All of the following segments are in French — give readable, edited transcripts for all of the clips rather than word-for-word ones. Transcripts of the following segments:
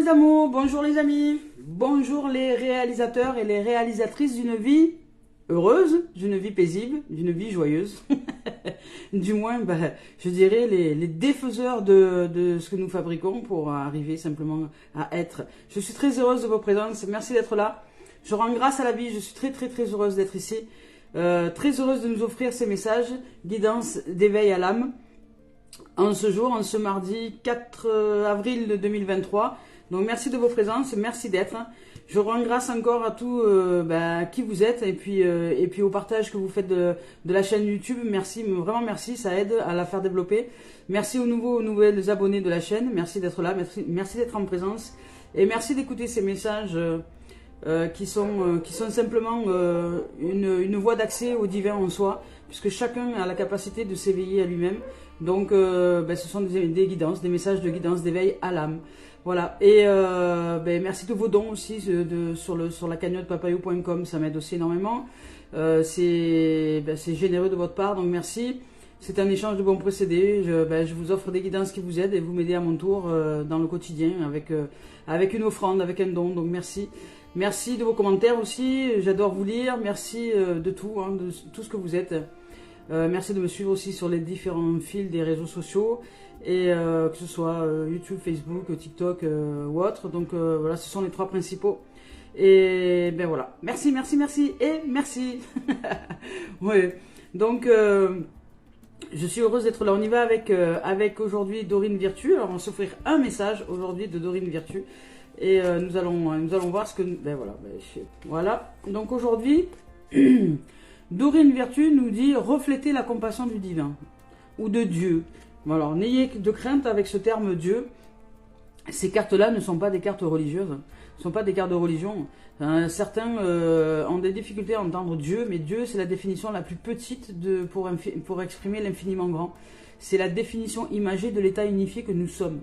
les amours, bonjour les amis, bonjour les réalisateurs et les réalisatrices d'une vie heureuse, d'une vie paisible, d'une vie joyeuse. Du moins, je dirais les défaiseurs de ce que nous fabriquons pour arriver simplement à être. Je suis très heureuse de vos présences, merci d'être là. Je rends grâce à la vie, je suis très heureuse d'être ici. Très heureuse de nous offrir ces messages, guidance d'éveil à l'âme. En ce jour, en ce mardi 4 avril 2023. Donc merci de vos présences, merci d'être. Je rends grâce encore à tout qui vous êtes et puis au partage que vous faites de la chaîne YouTube. Merci, vraiment merci, ça aide à la faire développer. Merci aux nouvelles abonnés de la chaîne, merci d'être là, merci d'être en présence. Et merci d'écouter ces messages qui sont simplement une voie d'accès au divin en soi, puisque chacun a la capacité de s'éveiller à lui-même. Donc ce sont des guidances, des messages de guidance, d'éveil à l'âme. Voilà, et merci de vos dons aussi sur la cagnotte papayou.com, ça m'aide aussi énormément. C'est généreux de votre part, donc merci. C'est un échange de bons procédés. Je vous offre des guidances qui vous aident et vous m'aidez à mon tour dans le quotidien avec une offrande, avec un don, donc merci. Merci de vos commentaires aussi, j'adore vous lire, merci de tout, de tout ce que vous êtes. Merci de me suivre aussi sur les différents fils des réseaux sociaux, et que ce soit YouTube, Facebook, TikTok ou autre. Donc voilà, ce sont les trois principaux. Et voilà, merci et merci. Ouais. Donc je suis heureuse d'être là. On y va avec aujourd'hui Dorine Virtue. Alors on va s'offrir un message aujourd'hui de Dorine Virtue. Et nous allons voir ce que... voilà. Donc aujourd'hui, Dorine Virtue nous dit « Refléter la compassion du divin » ou de Dieu. Alors, n'ayez de crainte avec ce terme Dieu. Ces cartes-là ne sont pas des cartes religieuses, ne sont pas des cartes de religion. Certains ont des difficultés à entendre Dieu, mais Dieu, c'est la définition la plus petite pour exprimer l'infiniment grand. C'est la définition imagée de l'état unifié que nous sommes.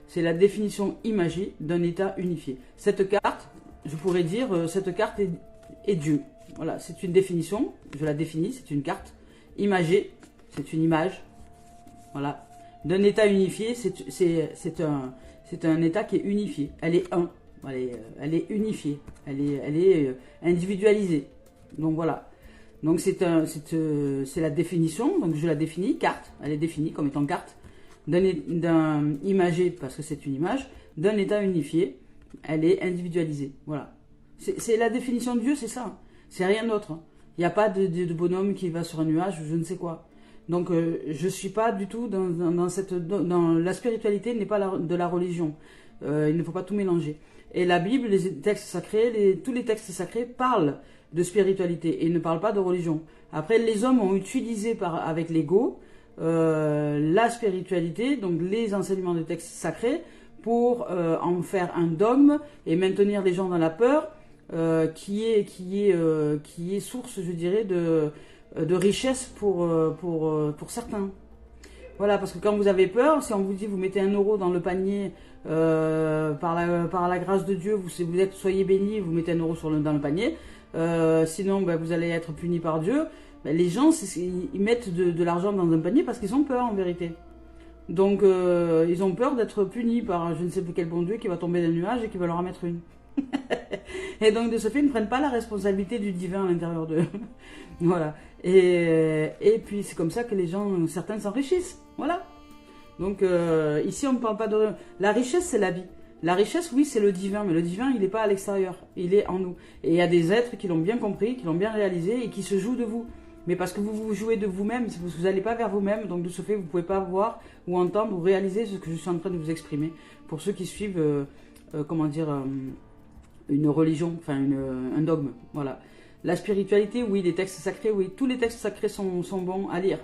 C'est la définition imagée d'un état unifié. Cette carte, je pourrais dire, cette carte est Dieu. Voilà, c'est une définition, je la définis, c'est une carte imagée, c'est une image, voilà, d'un état unifié, c'est un état qui est unifié, elle est un, elle est unifiée, elle est individualisée, donc voilà. Donc c'est la définition, donc je la définis, carte, elle est définie comme étant carte, d'un imagé, parce que c'est une image, d'un état unifié, elle est individualisée, voilà. C'est la définition de Dieu, c'est ça. C'est rien d'autre. Il n'y a pas de bonhomme qui va sur un nuage ou je ne sais quoi. Donc je ne suis pas du tout dans la spiritualité n'est pas de la religion. Il ne faut pas tout mélanger. Et la Bible, les textes sacrés, tous les textes sacrés parlent de spiritualité et ne parlent pas de religion. Après, les hommes ont utilisé avec l'ego la spiritualité, donc les enseignements des textes sacrés, pour en faire un dogme et maintenir les gens dans la peur. Qui est source, je dirais, de richesse pour certains. Voilà, parce que quand vous avez peur, si on vous dit vous mettez 1 euro dans le panier, par la grâce de Dieu, soyez bénis, vous mettez 1 euro dans le panier, sinon vous allez être puni par Dieu. Les gens, ils mettent de l'argent dans un panier parce qu'ils ont peur en vérité. Donc ils ont peur d'être punis par je ne sais plus quel bon Dieu qui va tomber d'un nuage et qui va leur en mettre une. Et donc de ce fait ils ne prennent pas la responsabilité du divin à l'intérieur d'eux. Voilà. Et puis c'est comme ça que certains s'enrichissent. Voilà. Donc ici on ne parle pas de... La richesse c'est la vie. La richesse oui c'est le divin, mais le divin il n'est pas à l'extérieur, il est en nous. Et il y a des êtres qui l'ont bien compris, qui l'ont bien réalisé et qui se jouent de vous. Mais parce que vous vous jouez de vous-même, c'est parce que vous n'allez pas vers vous-même, donc de ce fait vous ne pouvez pas voir ou entendre ou réaliser ce que je suis en train de vous exprimer. Pour ceux qui suivent, une religion, enfin un dogme, voilà. La spiritualité, oui, les textes sacrés, oui, tous les textes sacrés sont bons à lire.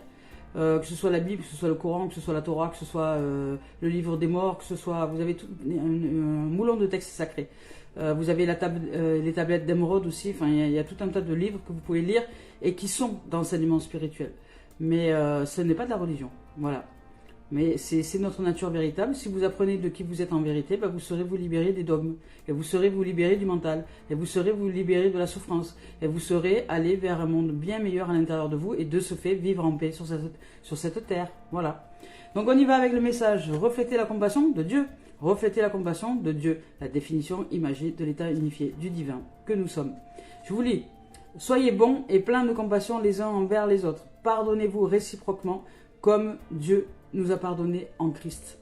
Que ce soit la Bible, que ce soit le Coran, que ce soit la Torah, que ce soit le livre des morts, que ce soit... Vous avez un moulon de textes sacrés. Vous avez les tablettes d'émeraude aussi, enfin il y a tout un tas de livres que vous pouvez lire et qui sont d'enseignement spirituel. Mais ce n'est pas de la religion, voilà. Mais c'est notre nature véritable. Si vous apprenez de qui vous êtes en vérité, vous serez vous libérer des dogmes. Et vous serez vous libérer du mental. Et vous serez vous libérer de la souffrance. Et vous serez aller vers un monde bien meilleur à l'intérieur de vous. Et de ce fait, vivre en paix sur cette terre. Voilà. Donc on y va avec le message. Refléter la compassion de Dieu. Reflétez la compassion de Dieu, la définition imagée de l'état unifié du divin que nous sommes. Je vous lis. Soyez bons et pleins de compassion les uns envers les autres. Pardonnez-vous réciproquement comme Dieu nous a pardonné en Christ.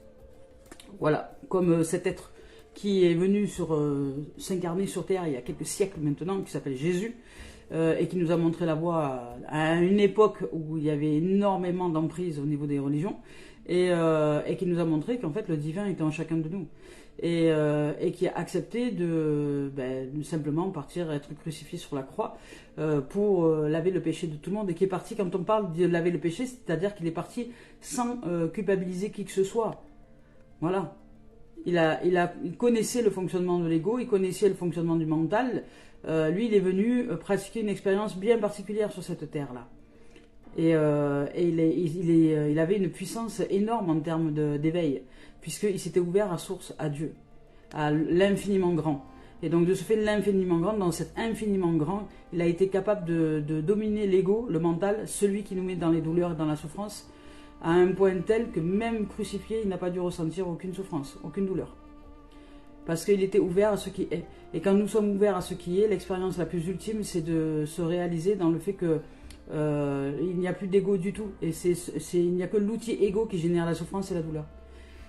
Voilà, comme cet être qui est venu s'incarner sur terre il y a quelques siècles maintenant, qui s'appelle Jésus, et qui nous a montré la voie à une époque où il y avait énormément d'emprise au niveau des religions, et qui nous a montré qu'en fait le divin était en chacun de nous, et qui a accepté de simplement partir, être crucifié sur la croix pour laver le péché de tout le monde, et qui est parti, quand on parle de laver le péché, c'est-à-dire qu'il est parti sans culpabiliser qui que ce soit. Voilà. Il connaissait le fonctionnement de l'ego, il connaissait le fonctionnement du mental. Lui, il est venu pratiquer une expérience bien particulière sur cette terre-là. Et il avait une puissance énorme en termes d'éveil, puisqu'il s'était ouvert à source, à Dieu, à l'infiniment grand. Et donc, de ce fait, l'infiniment grand, dans cet infiniment grand, il a été capable de dominer l'ego, le mental, celui qui nous met dans les douleurs et dans la souffrance, à un point tel que même crucifié, il n'a pas dû ressentir aucune souffrance, aucune douleur. Parce qu'il était ouvert à ce qui est. Et quand nous sommes ouverts à ce qui est, l'expérience la plus ultime, c'est de se réaliser dans le fait que il n'y a plus d'ego du tout. Et il n'y a que l'outil ego qui génère la souffrance et la douleur.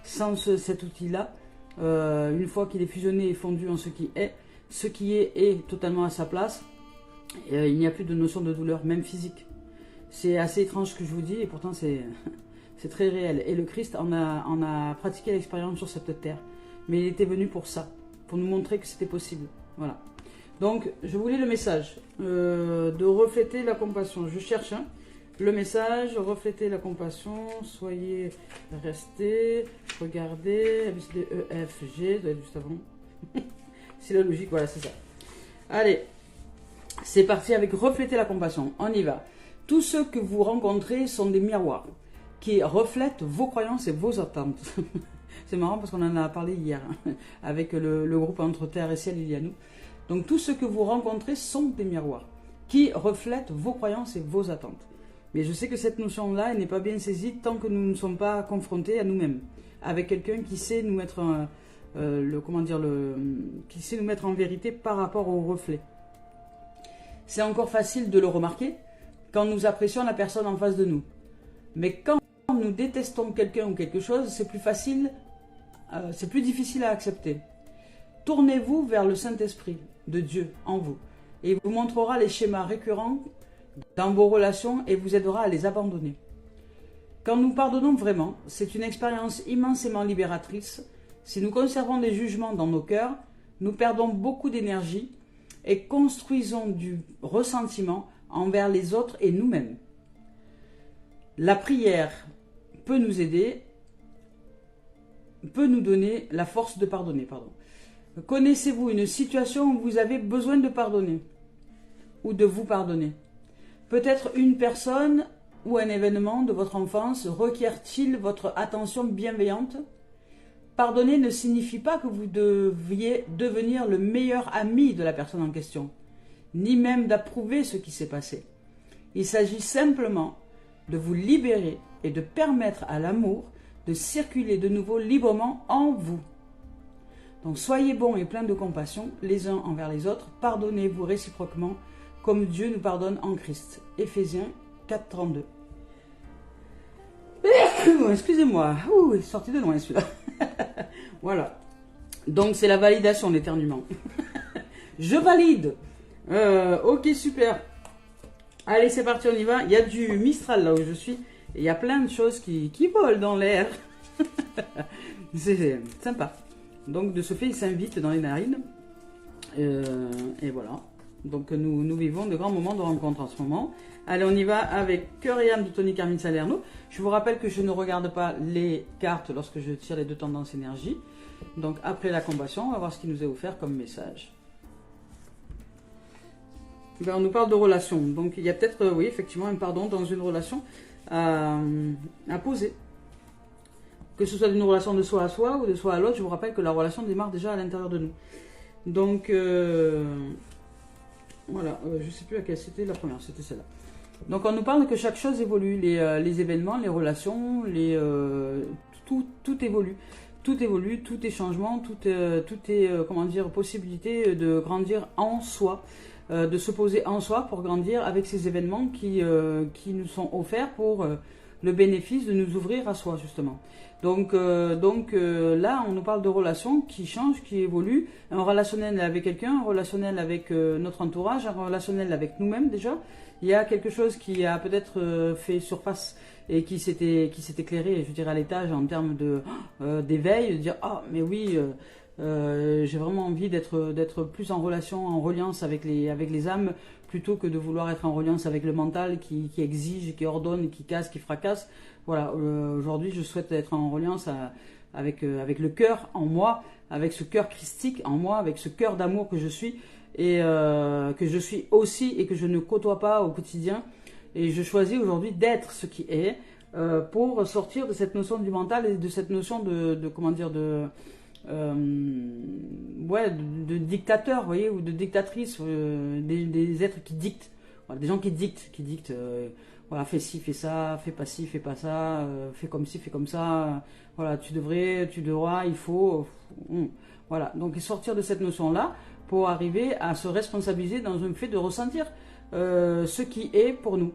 Sans cet outil-là, une fois qu'il est fusionné et fondu en ce qui est totalement à sa place, il n'y a plus de notion de douleur, même physique. C'est assez étrange ce que je vous dis, et pourtant c'est très réel. Et le Christ en a pratiqué l'expérience sur cette terre. Mais il était venu pour ça, pour nous montrer que c'était possible. Voilà. Donc, je vous lis le message de refléter la compassion. Je cherche le message, refléter la compassion, soyez restés, regardez, ABCD, E, F, G, doit être juste avant. C'est la logique, voilà, c'est ça. Allez, c'est parti avec refléter la compassion. On y va. Tous ceux que vous rencontrez sont des miroirs qui reflètent vos croyances et vos attentes. C'est marrant parce qu'on en a parlé hier avec le groupe Entre Terre et Ciel, il y a nous. Donc tous ceux que vous rencontrez sont des miroirs qui reflètent vos croyances et vos attentes. Mais je sais que cette notion-là, elle n'est pas bien saisie tant que nous ne sommes pas confrontés à nous-mêmes, avec quelqu'un qui sait nous mettre qui sait nous mettre en vérité par rapport au reflet. C'est encore facile de le remarquer quand nous apprécions la personne en face de nous. Mais quand nous détestons quelqu'un ou quelque chose, c'est plus difficile à accepter. Tournez-vous vers le Saint-Esprit de Dieu en vous, et il vous montrera les schémas récurrents dans vos relations et vous aidera à les abandonner. Quand nous pardonnons vraiment, c'est une expérience immensément libératrice. Si nous conservons des jugements dans nos cœurs, nous perdons beaucoup d'énergie et construisons du ressentiment envers les autres et nous-mêmes. La prière peut nous aider, peut nous donner la force de pardonner. Connaissez-vous une situation où vous avez besoin de pardonner ou de vous pardonner? Peut-être une personne ou un événement de votre enfance requiert-il votre attention bienveillante? Pardonner ne signifie pas que vous deviez devenir le meilleur ami de la personne en question, ni même d'approuver ce qui s'est passé. Il s'agit simplement de vous libérer et de permettre à l'amour de circuler de nouveau librement en vous. Donc soyez bons et pleins de compassion les uns envers les autres, pardonnez-vous réciproquement comme Dieu nous pardonne en Christ. Éphésiens 4, 32. Excusez-moi, il est sorti de loin celui-là. Voilà. Donc c'est la validation, l'éternuement. Je valide. Ok, super. Allez, c'est parti, on y va. Il y a du Mistral là où je suis. Et il y a plein de choses qui volent dans l'air. C'est sympa. Donc de ce fait, il s'invite dans les narines. Et voilà. Donc nous vivons de grands moments de rencontre en ce moment. Allez, on y va avec Cœur et âme de Tony Carmine Salerno. Je vous rappelle que je ne regarde pas les cartes lorsque je tire les deux tendances énergie. Donc après la compassion, on va voir ce qui nous est offert comme message. On nous parle de relation. Donc il y a peut-être, oui, effectivement, un pardon dans une relation à poser. Que ce soit d'une relation de soi à soi ou de soi à l'autre, je vous rappelle que la relation démarre déjà à l'intérieur de nous. Donc, voilà, je ne sais plus laquelle c'était la première, c'était celle-là. Donc on nous parle que chaque chose évolue, les événements, les relations, tout évolue. tout évolue, tout est changement, tout est, comment dire, possibilité de grandir en soi, de se poser en soi pour grandir avec ces événements qui nous sont offerts pour le bénéfice de nous ouvrir à soi, justement. Donc là, on nous parle de relations qui changent, qui évoluent, un relationnel avec quelqu'un, un relationnel avec notre entourage, un relationnel avec nous-mêmes déjà. Il y a quelque chose qui a peut-être fait surface et qui s'est éclairé, je dirais, à l'étage en termes d'éveil, de dire « Ah, mais oui, j'ai vraiment envie d'être plus en relation, en reliance avec les âmes, plutôt que de vouloir être en reliance avec le mental qui exige, qui ordonne, qui casse, qui fracasse. » Voilà, aujourd'hui, je souhaite être en reliance avec le cœur en moi, avec ce cœur christique en moi, avec ce cœur d'amour que je suis, et que je suis aussi et que je ne côtoie pas au quotidien. Et je choisis aujourd'hui d'être ce qui est pour sortir de cette notion du mental et de cette notion comment dire, de dictateur, vous voyez, ou de dictatrice, des êtres qui dictent, voilà, des gens qui dictent, voilà, fais ci, fais ça, fais pas ci, fais pas ça, fais comme ci, fais comme ça, voilà, tu devras, il faut, voilà, donc sortir de cette notion-là pour arriver à se responsabiliser dans le fait de ressentir ce qui est pour nous,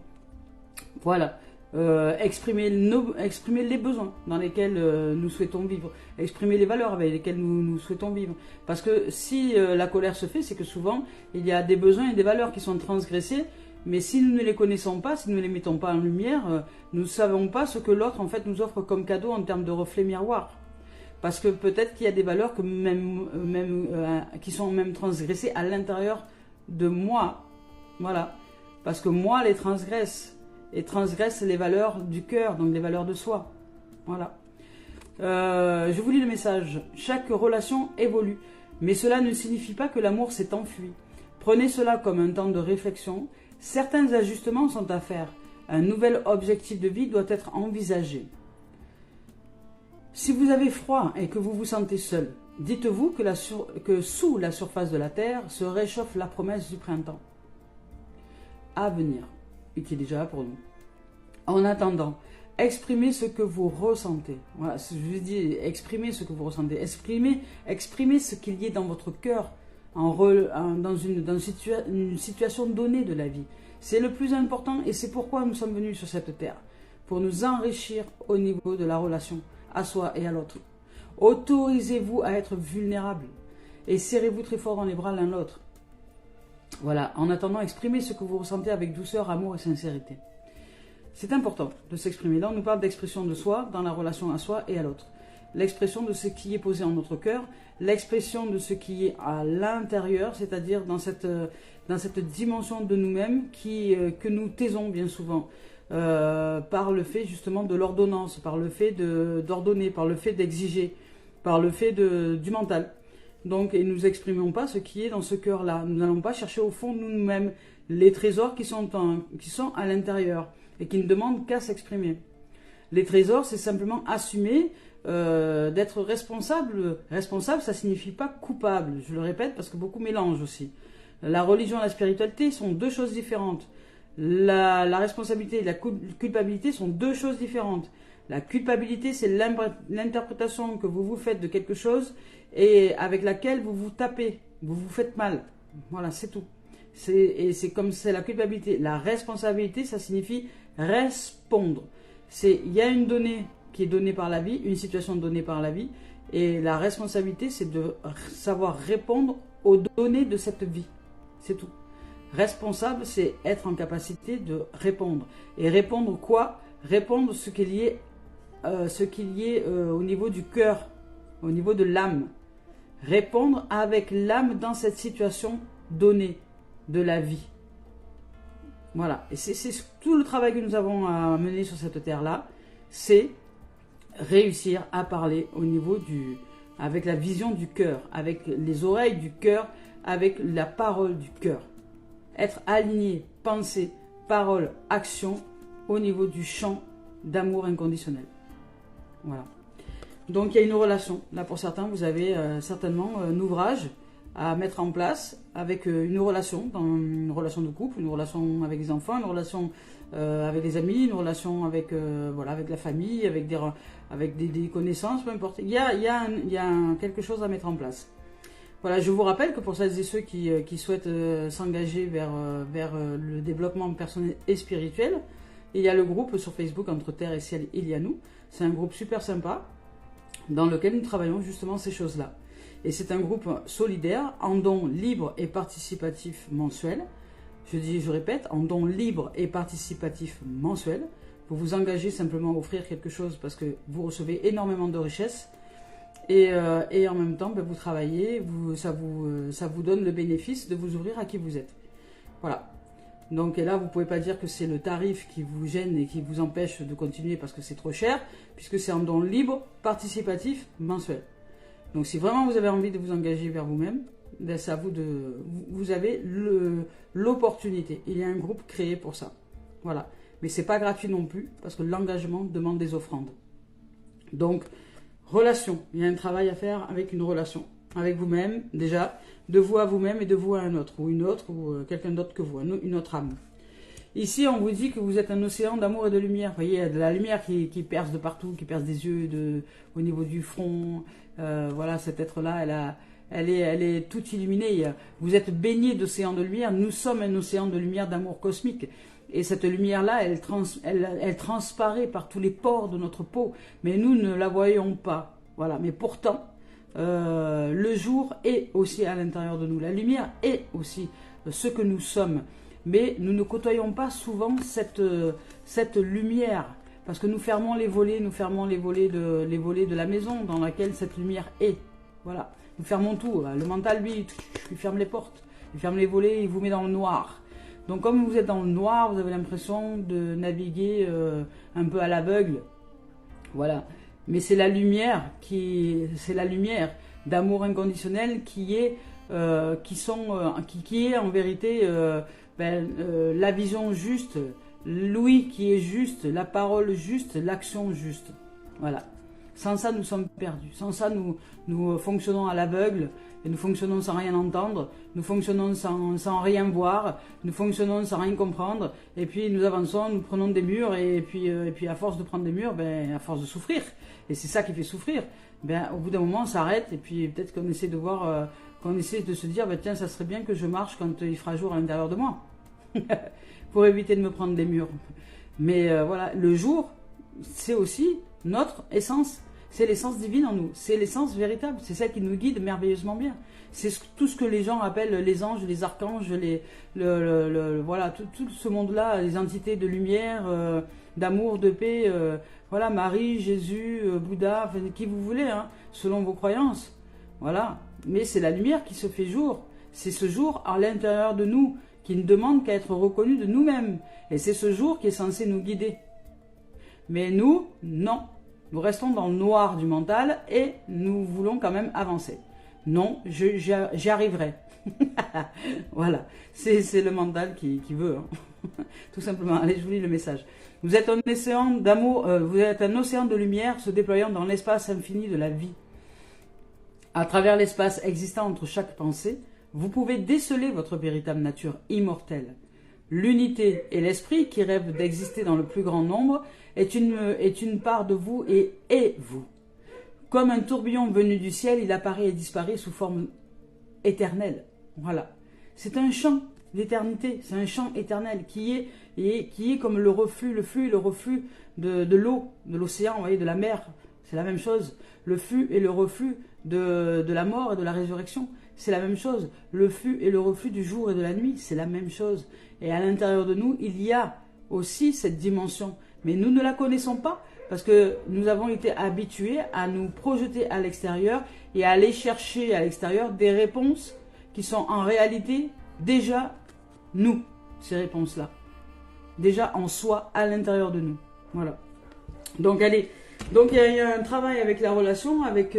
voilà. Exprimer les besoins dans lesquels nous souhaitons vivre, exprimer les valeurs avec lesquelles nous souhaitons vivre. Parce que si la colère se fait, c'est que souvent il y a des besoins et des valeurs qui sont transgressés, mais si nous ne les connaissons pas, si nous ne les mettons pas en lumière, nous ne savons pas ce que l'autre en fait nous offre comme cadeau en termes de reflet miroir. Parce que peut-être qu'il y a des valeurs que qui sont même transgressées à l'intérieur de moi, voilà. Parce que moi les transgresse. Et transgresse les valeurs du cœur, donc les valeurs de soi. Voilà. Je vous lis le message. Chaque relation évolue, mais cela ne signifie pas que l'amour s'est enfui. Prenez cela comme un temps de réflexion. Certains ajustements sont à faire. Un nouvel objectif de vie doit être envisagé. Si vous avez froid et que vous vous sentez seul, dites-vous que sous la surface de la terre se réchauffe la promesse du printemps à venir. Et qui est déjà là pour nous. En attendant, exprimez ce que vous ressentez. Voilà, je vous dis, exprimez ce que vous ressentez. Exprimez ce qu'il y a dans votre cœur dans une situation donnée de la vie. C'est le plus important et c'est pourquoi nous sommes venus sur cette terre. Pour nous enrichir au niveau de la relation à soi et à l'autre. Autorisez-vous à être vulnérable et serrez-vous très fort dans les bras l'un l'autre. Voilà, en attendant, exprimez ce que vous ressentez avec douceur, amour et sincérité. C'est important de s'exprimer. Là, on nous parle d'expression de soi dans la relation à soi et à l'autre. L'expression de ce qui est posé en notre cœur, l'expression de ce qui est à l'intérieur, c'est-à-dire dans cette dimension de nous-mêmes que nous taisons bien souvent par le fait justement de l'ordonnance, par le fait d'ordonner, par le fait d'exiger, par le fait du mental. Donc, et nous n'exprimons pas ce qui est dans ce cœur-là. Nous n'allons pas chercher au fond de nous-mêmes les trésors qui sont à l'intérieur et qui ne demandent qu'à s'exprimer. Les trésors, c'est simplement assumer d'être responsable. Responsable, ça ne signifie pas coupable. Je le répète parce que beaucoup mélangent aussi. La religion et la spiritualité sont deux choses différentes. La responsabilité et la culpabilité sont deux choses différentes. La culpabilité, c'est l'interprétation que vous vous faites de quelque chose et avec laquelle vous vous tapez, vous vous faites mal. Voilà, c'est tout. Et c'est comme c'est la culpabilité. La responsabilité, ça signifie répondre. Il y a une donnée qui est donnée par la vie, une situation donnée par la vie, et la responsabilité, c'est de savoir répondre aux données de cette vie. C'est tout. Responsable, c'est être en capacité de répondre. Et répondre quoi? Répondre ce qu'il y ait au niveau du cœur, au niveau de l'âme. Répondre avec l'âme dans cette situation donnée de la vie. Voilà. Et c'est tout le travail que nous avons à mener sur cette terre-là, c'est réussir à parler au niveau avec la vision du cœur, avec les oreilles du cœur, avec la parole du cœur. Être aligné, pensée, parole, action au niveau du champ d'amour inconditionnel. Voilà. Donc il y a une relation. Là pour certains, vous avez certainement un ouvrage à mettre en place avec une relation, dans une relation de couple, une relation avec des enfants, une relation avec des amis, une relation avec, voilà, avec la famille, avec des connaissances, peu importe. Il y a quelque chose à mettre en place. Voilà, je vous rappelle que pour celles et ceux qui souhaitent s'engager vers le développement personnel et spirituel, il y a le groupe sur Facebook Entre Terre et Ciel, il y a nous. C'est un groupe super sympa dans lequel nous travaillons justement ces choses-là. Et c'est un groupe solidaire, en don libre et participatif mensuel. Je répète, en don libre et participatif mensuel. Vous vous engagez simplement à offrir quelque chose parce que vous recevez énormément de richesses. Et en même temps, ben, vous travaillez, ça vous donne le bénéfice de vous ouvrir à qui vous êtes. Voilà. Donc et là, vous ne pouvez pas dire que c'est le tarif qui vous gêne et qui vous empêche de continuer parce que c'est trop cher, puisque c'est en don libre, participatif, mensuel. Donc si vraiment vous avez envie de vous engager vers vous-même, ben, c'est à vous vous avez l'opportunité. Il y a un groupe créé pour ça. Voilà. Mais c'est pas gratuit non plus, parce que l'engagement demande des offrandes. Donc, relation. Il y a un travail à faire avec une relation. Avec vous-même, déjà, de vous à vous-même et de vous à un autre, ou une autre, ou quelqu'un d'autre que vous, une autre âme. Ici, on vous dit que vous êtes un océan d'amour et de lumière. Vous voyez, il y a de la lumière qui perce de partout, qui perce des yeux, au niveau du front. Voilà, cet être-là, elle est toute illuminée. Vous êtes baigné d'océan de lumière. Nous sommes un océan de lumière d'amour cosmique. Et cette lumière-là, elle transparaît par tous les pores de notre peau. Mais nous ne la voyons pas. Voilà. Mais pourtant, le jour est aussi à l'intérieur de nous. La lumière est aussi ce que nous sommes. Mais nous ne côtoyons pas souvent cette lumière. Parce que nous fermons les volets, de la maison dans laquelle cette lumière est. Voilà. Nous fermons tout. Le mental, lui, il ferme les portes. Il ferme les volets, il vous met dans le noir. Donc comme vous êtes dans le noir, vous avez l'impression de naviguer un peu à l'aveugle. Voilà. Mais c'est la lumière d'amour inconditionnel qui est en vérité la vision juste, l'ouïe qui est juste, la parole juste, l'action juste. Voilà. Sans ça, nous sommes perdus. Sans ça, nous fonctionnons à l'aveugle, et nous fonctionnons sans rien entendre, nous fonctionnons sans rien voir, nous fonctionnons sans rien comprendre, et puis nous avançons, nous prenons des murs, et puis à force de prendre des murs, à force de souffrir, et c'est ça qui fait souffrir, au bout d'un moment, on s'arrête, et puis peut-être qu'on essaie de voir, qu'on essaie de se dire, tiens, ça serait bien que je marche quand il fera jour à l'intérieur de moi, pour éviter de me prendre des murs. Mais voilà, le jour, c'est aussi notre essence. C'est l'essence divine en nous, c'est l'essence véritable, c'est celle qui nous guide merveilleusement bien. C'est tout ce que les gens appellent les anges, les archanges, voilà, tout ce monde-là, les entités de lumière, d'amour, de paix, voilà, Marie, Jésus, Bouddha, enfin, qui vous voulez, hein, selon vos croyances. Voilà, mais c'est la lumière qui se fait jour, c'est ce jour à l'intérieur de nous, qui ne demande qu'à être reconnu de nous-mêmes. Et c'est ce jour qui est censé nous guider. Mais nous, non. Nous restons dans le noir du mental et nous voulons quand même avancer. Non, j'y arriverai. Voilà, c'est le mental qui veut. Hein. Tout simplement. Allez, je vous lis le message. Vous êtes un océan d'amour, vous êtes un océan de lumière se déployant dans l'espace infini de la vie. À travers l'espace existant entre chaque pensée, vous pouvez déceler votre véritable nature immortelle. L'unité et l'esprit qui rêvent d'exister dans le plus grand nombre est une part de vous et est vous. Comme un tourbillon venu du ciel, il apparaît et disparaît sous forme éternelle. Voilà. C'est un chant d'éternité, c'est un chant éternel qui est comme le flux et le reflux de l'eau, de l'océan, vous voyez, de la mer. C'est la même chose. Le flux et le reflux de la mort et de la résurrection, c'est la même chose. Le flux et le reflux du jour et de la nuit, c'est la même chose. Et à l'intérieur de nous, il y a aussi cette dimension. Mais nous ne la connaissons pas parce que nous avons été habitués à nous projeter à l'extérieur et à aller chercher à l'extérieur des réponses qui sont en réalité déjà nous, ces réponses-là. Déjà en soi, à l'intérieur de nous. Voilà. Donc allez, Donc il y a un travail avec la relation, avec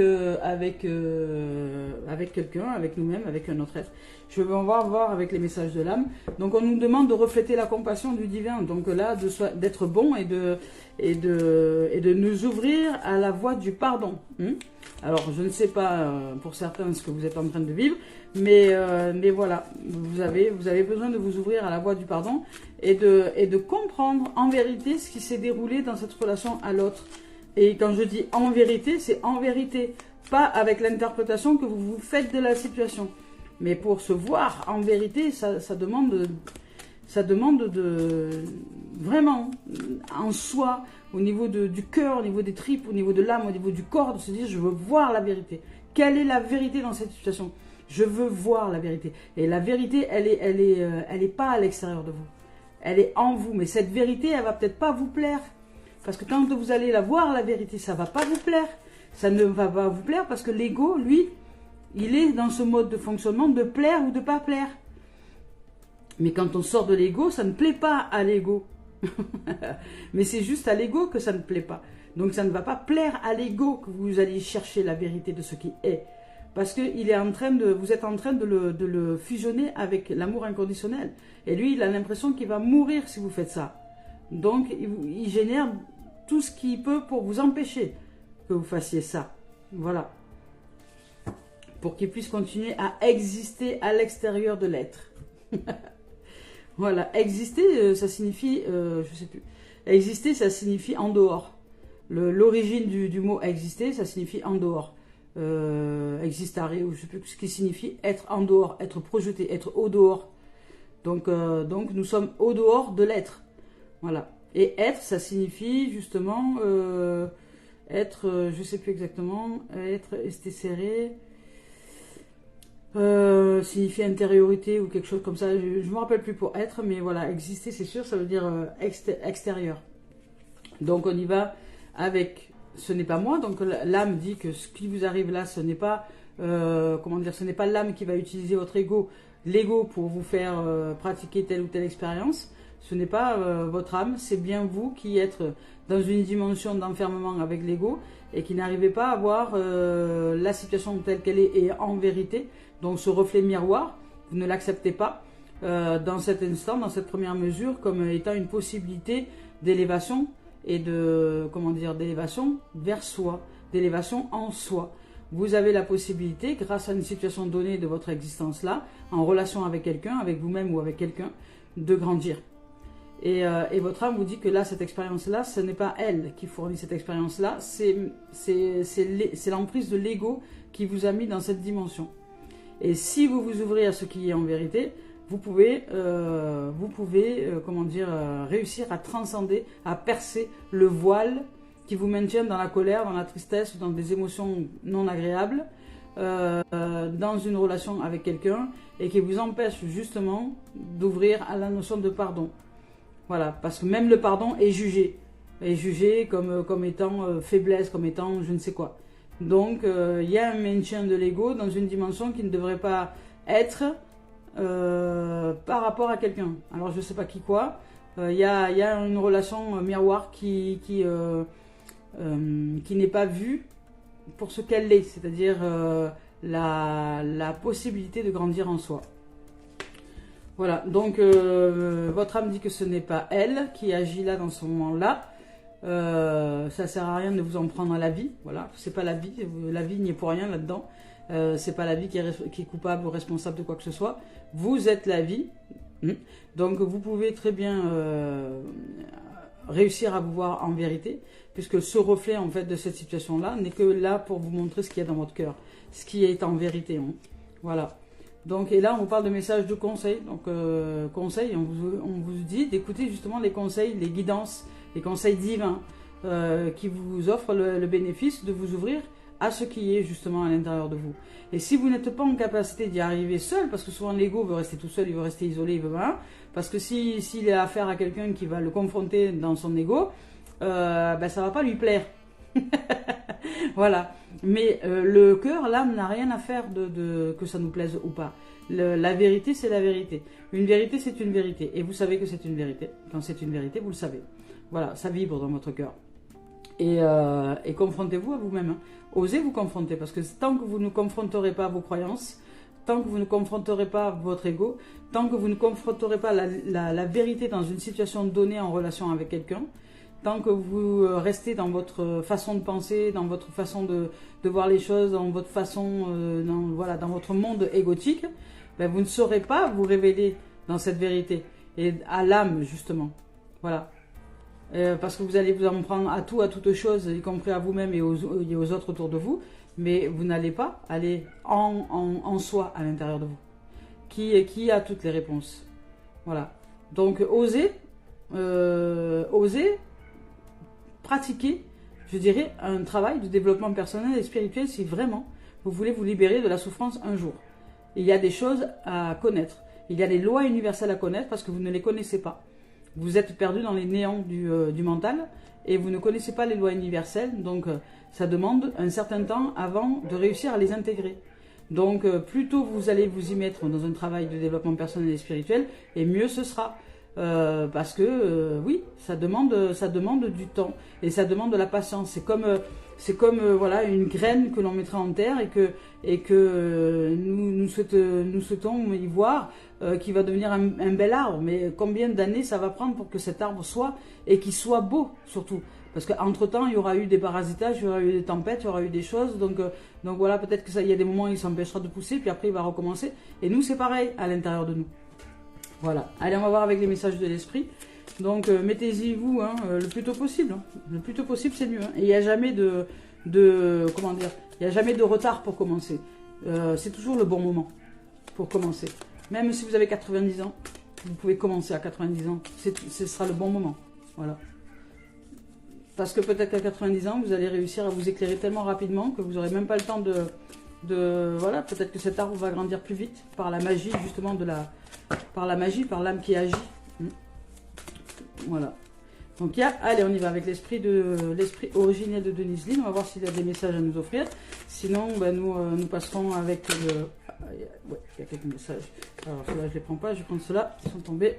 quelqu'un, avec nous-mêmes, avec un autre être. Je vais voir avec les messages de l'âme. Donc on nous demande de refléter la compassion du divin. Donc là, d'être bon et de nous ouvrir à la voie du pardon. Alors je ne sais pas pour certains ce que vous êtes en train de vivre, mais voilà, vous avez besoin de vous ouvrir à la voie du pardon et de comprendre en vérité ce qui s'est déroulé dans cette relation à l'autre. Et quand je dis en vérité, c'est en vérité, pas avec l'interprétation que vous vous faites de la situation. Mais pour se voir en vérité, ça demande de vraiment en soi, au niveau du cœur, au niveau des tripes, au niveau de l'âme, au niveau du corps, de se dire je veux voir la vérité. Quelle est la vérité dans cette situation? Je veux voir la vérité. Et la vérité, elle est pas à l'extérieur de vous. Elle est en vous. Mais cette vérité, elle va peut-être pas vous plaire. Parce que quand vous allez la voir, la vérité, ça ne va pas vous plaire. Ça ne va pas vous plaire parce que l'ego, lui, il est dans ce mode de fonctionnement de plaire ou de pas plaire. Mais quand on sort de l'ego, ça ne plaît pas à l'ego. Mais c'est juste à l'ego que ça ne plaît pas. Donc ça ne va pas plaire à l'ego que vous allez chercher la vérité de ce qui est. Parce que vous êtes en train de le fusionner avec l'amour inconditionnel. Et lui, il a l'impression qu'il va mourir si vous faites ça. Donc, il génère tout ce qu'il peut pour vous empêcher que vous fassiez ça. Voilà. Pour qu'il puisse continuer à exister à l'extérieur de l'être. Voilà. Exister, ça signifie, je sais plus. Exister, ça signifie en dehors. L'origine du mot exister, ça signifie en dehors. Existare, ou je sais plus ce qui signifie être en dehors, être projeté, être au dehors. Donc nous sommes au dehors de l'être. Voilà. Et être, ça signifie justement être, je sais plus exactement, être, serré, signifie intériorité ou quelque chose comme ça. Je ne me rappelle plus pour être, mais voilà, exister, c'est sûr, ça veut dire extérieur. Donc on y va avec, ce n'est pas moi. Donc l'âme dit que ce qui vous arrive là, ce n'est pas, ce n'est pas l'âme qui va utiliser votre ego, l'ego pour vous faire pratiquer telle ou telle expérience. Ce n'est pas votre âme, c'est bien vous qui êtes dans une dimension d'enfermement avec l'ego et qui n'arrivez pas à voir la situation telle qu'elle est et en vérité. Donc ce reflet miroir, vous ne l'acceptez pas dans cet instant, dans cette première mesure, comme étant une possibilité d'élévation et d'élévation vers soi, d'élévation en soi. Vous avez la possibilité, grâce à une situation donnée de votre existence-là, en relation avec quelqu'un, avec vous-même ou avec quelqu'un, de grandir. Et votre âme vous dit que là, cette expérience-là, ce n'est pas elle qui fournit cette expérience-là, c'est l'emprise de l'ego qui vous a mis dans cette dimension. Et si vous vous ouvrez à ce qui est en vérité, vous pouvez réussir à transcender, à percer le voile qui vous maintient dans la colère, dans la tristesse, dans des émotions non agréables, dans une relation avec quelqu'un, et qui vous empêche justement d'ouvrir à la notion de pardon. Voilà, parce que même le pardon est jugé comme étant faiblesse, comme étant je ne sais quoi. Donc il y a un maintien de l'ego dans une dimension qui ne devrait pas être par rapport à quelqu'un. Alors je ne sais pas qui quoi. Il y a une relation miroir qui n'est pas vue pour ce qu'elle est, c'est-à-dire la possibilité de grandir en soi. Voilà, donc votre âme dit que ce n'est pas elle qui agit là dans ce moment-là. Ça sert à rien de vous en prendre à la vie. Voilà, c'est pas la vie n'y est pour rien là-dedans. C'est pas la vie qui est coupable ou responsable de quoi que ce soit. Vous êtes la vie. Donc vous pouvez très bien réussir à vous voir en vérité, puisque ce reflet en fait de cette situation-là n'est que là pour vous montrer ce qu'il y a dans votre cœur, ce qui est en vérité. Voilà. Donc, et là, on vous parle de messages de conseils. Donc, conseils, on vous dit d'écouter justement les conseils, les guidances, les conseils divins qui vous offrent le bénéfice de vous ouvrir à ce qui est justement à l'intérieur de vous. Et si vous n'êtes pas en capacité d'y arriver seul, parce que souvent l'ego veut rester tout seul, il veut rester isolé, il veut pas, parce que s'il a affaire à quelqu'un qui va le confronter dans son ego, ça va pas lui plaire. Voilà. Mais le cœur, l'âme n'a rien à faire que ça nous plaise ou pas. La vérité, c'est la vérité. Une vérité, c'est une vérité. Et vous savez que c'est une vérité. Quand c'est une vérité, vous le savez. Voilà, ça vibre dans votre cœur. et confrontez-vous à vous-même. Hein. Osez vous confronter, parce que tant que vous ne confronterez pas vos croyances, tant que vous ne confronterez pas votre ego, tant que vous ne confronterez pas la vérité dans une situation donnée en relation avec quelqu'un, tant que vous restez dans votre façon de penser, dans votre façon de voir les choses, dans votre façon, dans votre monde égotique, ben vous ne saurez pas vous révéler dans cette vérité et à l'âme justement. Voilà. Parce que vous allez vous en prendre à tout, à toute chose, y compris à vous-même et aux autres autour de vous, mais vous n'allez pas aller en soi à l'intérieur de vous. Qui a toutes les réponses. Voilà. Donc osez pratiquer, je dirais, un travail de développement personnel et spirituel si vraiment vous voulez vous libérer de la souffrance un jour. Il y a des choses à connaître. Il y a des lois universelles à connaître parce que vous ne les connaissez pas. Vous êtes perdu dans les néants du mental et vous ne connaissez pas les lois universelles. Donc, ça demande un certain temps avant de réussir à les intégrer. Donc, plus tôt vous allez vous y mettre dans un travail de développement personnel et spirituel, et mieux ce sera. Parce que oui, ça demande du temps et ça demande de la patience. C'est comme voilà une graine que l'on mettra en terre et que nous souhaitons y voir qui va devenir un bel arbre. Mais combien d'années ça va prendre pour que cet arbre soit et qu'il soit beau surtout. Parce qu'entre temps il y aura eu des parasitages, il y aura eu des tempêtes, il y aura eu des choses. Donc voilà, peut-être que ça, il y a des moments où il s'empêchera de pousser, puis après il va recommencer. Et nous c'est pareil à l'intérieur de nous. Voilà, allez, on va voir avec les messages de l'esprit. Donc, mettez-y vous, hein, le plus tôt possible. Hein. Le plus tôt possible, c'est mieux. Hein. Et il n'y a jamais comment dire, il n'y a jamais de retard pour commencer. C'est toujours le bon moment pour commencer. Même si vous avez 90 ans, vous pouvez commencer à 90 ans. Ce sera le bon moment. Voilà. Parce que peut-être qu'à 90 ans, vous allez réussir à vous éclairer tellement rapidement que vous n'aurez même pas le temps voilà, peut-être que cet arbre va grandir plus vite par la magie, justement, par l'âme qui agit. Voilà. Donc allez, on y va avec l'esprit originel de Denise Lynn. On va voir s'il y a des messages à nous offrir. Sinon, ben, nous passerons avec le... Ouais, il y a quelques messages. Alors ceux-là, je ne les prends pas, je prends ceux-là, ils sont tombés.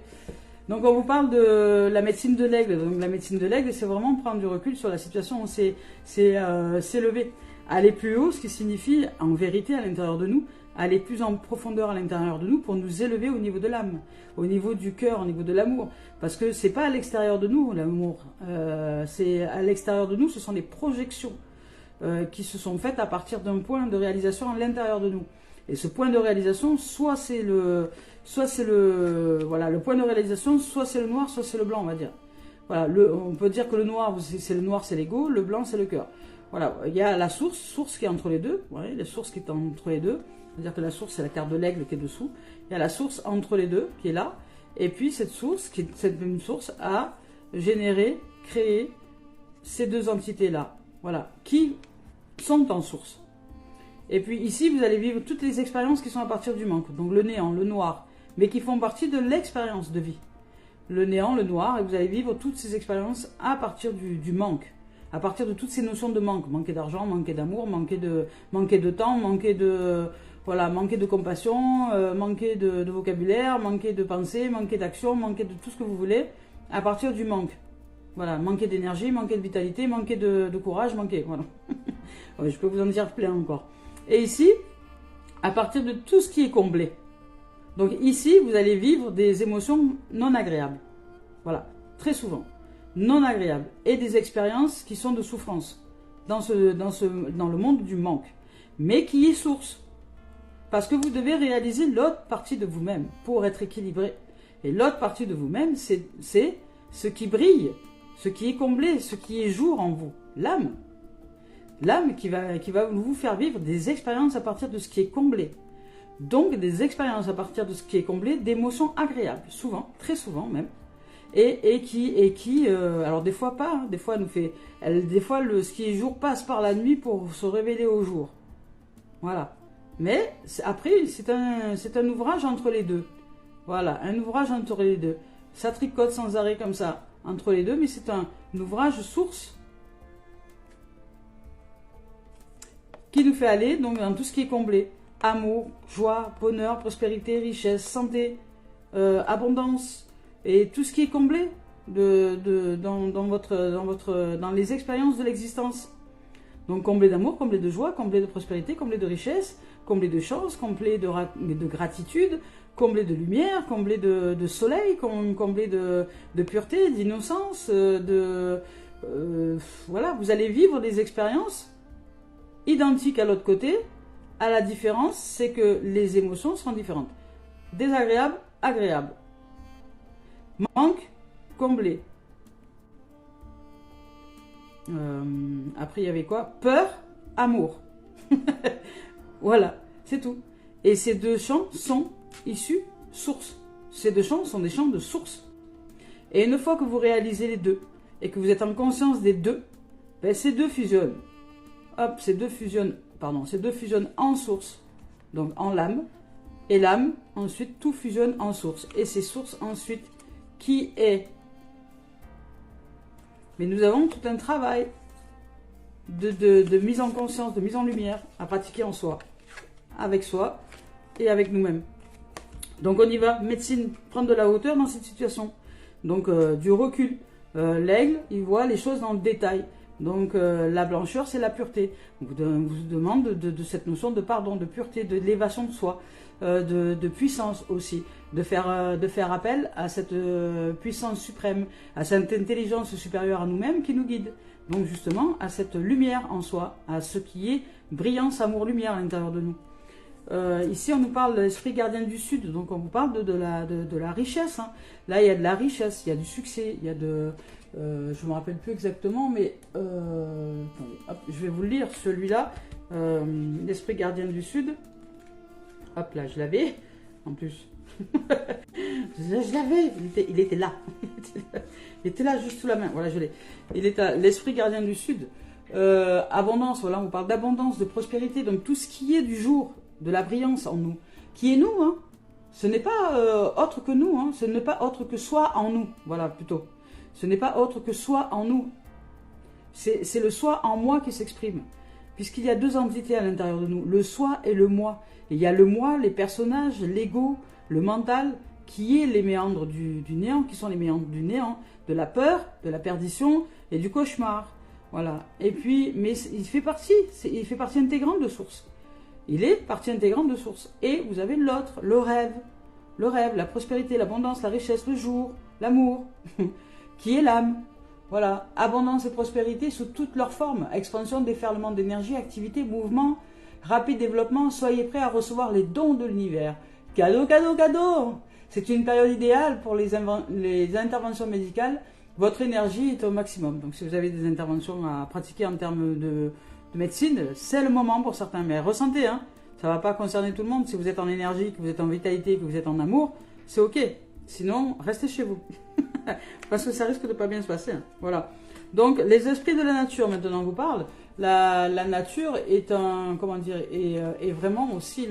Donc on vous parle de la médecine de l'aigle. Donc la médecine de l'aigle, c'est vraiment prendre du recul sur la situation où c'est s'élever. Aller plus haut, ce qui signifie, en vérité, à l'intérieur de nous, aller plus en profondeur à l'intérieur de nous pour nous élever au niveau de l'âme, au niveau du cœur, au niveau de l'amour. Parce que c'est pas à l'extérieur de nous, l'amour. C'est à l'extérieur de nous, ce sont des projections qui se sont faites à partir d'un point de réalisation à l'intérieur de nous. Et ce point de réalisation, soit c'est le point de réalisation, soit c'est le noir, soit c'est le blanc, on va dire. Voilà, on peut dire que le noir, c'est l'ego, le blanc, c'est le cœur. Voilà, il y a la source qui est entre les deux, ouais, la source qui est entre les deux, c'est-à-dire que la source c'est la carte de l'aigle qui est dessous, il y a la source entre les deux qui est là, et puis cette même source a généré, créé ces deux entités-là, voilà, qui sont en source. Et puis ici vous allez vivre toutes les expériences qui sont à partir du manque, donc le néant, le noir, mais qui font partie de l'expérience de vie. Le néant, le noir, et vous allez vivre toutes ces expériences à partir du manque. À partir de toutes ces notions de manque, manquer d'argent, manquer d'amour, manquer de temps, manquer de compassion, manquer de vocabulaire, manquer de pensée, manquer d'action, manquer de tout ce que vous voulez, à partir du manque. Voilà, manquer d'énergie, manquer de vitalité, manquer de courage, voilà. Ouais, je peux vous en dire plein encore. Et ici, à partir de tout ce qui est comblé. Donc ici, vous allez vivre des émotions non agréables. Voilà, très souvent. Non agréables et des expériences qui sont de souffrance dans le monde du manque, mais qui est source. Parce que vous devez réaliser l'autre partie de vous-même pour être équilibré. Et l'autre partie de vous-même, c'est ce qui brille, ce qui est comblé, ce qui est jour en vous, l'âme. L'âme qui va vous faire vivre des expériences à partir de ce qui est comblé. Donc des expériences à partir de ce qui est comblé, d'émotions agréables, souvent, très souvent même. Et qui alors des fois pas, hein, des fois ce qui est jour passe par la nuit pour se révéler au jour. Voilà. Mais après, c'est un ouvrage entre les deux. Voilà, un ouvrage entre les deux. Ça tricote sans arrêt comme ça, entre les deux, mais c'est un ouvrage source qui nous fait aller donc dans tout ce qui est comblé. Amour, joie, bonheur, prospérité, richesse, santé, abondance, et tout ce qui est comblé, dans les expériences de l'existence. Donc comblé d'amour, comblé de joie, comblé de prospérité, comblé de richesse, comblé de chance, comblé de gratitude, comblé de lumière, comblé de soleil, comblé de pureté, d'innocence, voilà, vous allez vivre des expériences identiques à l'autre côté. À la différence, c'est que les émotions seront différentes. Désagréable, agréable. Manque, comblé. Après, il y avait quoi? Peur, amour. Voilà, c'est tout. Et ces deux champs sont issus source. Ces deux champs sont des champs de source. Et une fois que vous réalisez les deux, et que vous êtes en conscience des deux, ben ces deux fusionnent. Hop, ces deux fusionnent en source, donc en l'âme. Et l'âme, ensuite, tout fusionne en source. Et ces sources, ensuite, qui est? Mais nous avons tout un travail de mise en conscience, de mise en lumière à pratiquer en soi et avec nous-mêmes. Donc on y va, médecine, prendre de la hauteur dans cette situation. Donc du recul. L'aigle, il voit les choses dans le détail. Donc la blancheur, c'est la pureté. On vous demande de cette notion de pardon, de pureté, de l'élévation de soi, de puissance aussi, de faire appel à cette puissance suprême, à cette intelligence supérieure à nous-mêmes qui nous guide. Donc justement, à cette lumière en soi, à ce qui est brillance, amour, lumière à l'intérieur de nous. Ici, on nous parle de l'esprit gardien du Sud, donc on vous parle de la richesse. Hein. Là, il y a de la richesse, il y a du succès, il y a de... je ne me rappelle plus exactement, mais attendez, hop, je vais vous le lire, celui-là, l'esprit gardien du Sud. Hop là, je l'avais, en plus. Je l'avais, il était là. Il était là, juste sous la main, voilà, je l'ai. Il est à l'esprit gardien du Sud. Abondance, voilà, on parle d'abondance, de prospérité, donc tout ce qui est du jour, de la brillance en nous, qui est nous, hein. Ce n'est pas autre que nous, hein. Ce n'est pas autre que soi en nous, voilà, plutôt. Ce n'est pas autre que soi en nous. C'est le soi en moi qui s'exprime, puisqu'il y a deux entités à l'intérieur de nous, le soi et le moi. Et il y a le moi, les personnages, l'ego, le mental, qui est les méandres du néant, qui sont les méandres du néant, de la peur, de la perdition et du cauchemar. Voilà. Et puis, mais il fait partie intégrante de source. Il est partie intégrante de source. Et vous avez l'autre, le rêve, la prospérité, l'abondance, la richesse, le jour, l'amour, qui est l'âme. Voilà. Abondance et prospérité sous toutes leurs formes. Expansion, déferlement d'énergie, activité, mouvement, rapide développement. Soyez prêts à recevoir les dons de l'univers. Cadeau, cadeau, cadeau! C'est une période idéale pour les interventions médicales. Votre énergie est au maximum. Donc si vous avez des interventions à pratiquer en termes de médecine, c'est le moment pour certains. Mais ressentez, hein, ça ne va pas concerner tout le monde. Si vous êtes en énergie, que vous êtes en vitalité, que vous êtes en amour, c'est ok. Sinon, restez chez vous. Parce que ça risque de ne pas bien se passer. Hein. Voilà. Donc les esprits de la nature, maintenant on vous parle. La nature est est vraiment aussi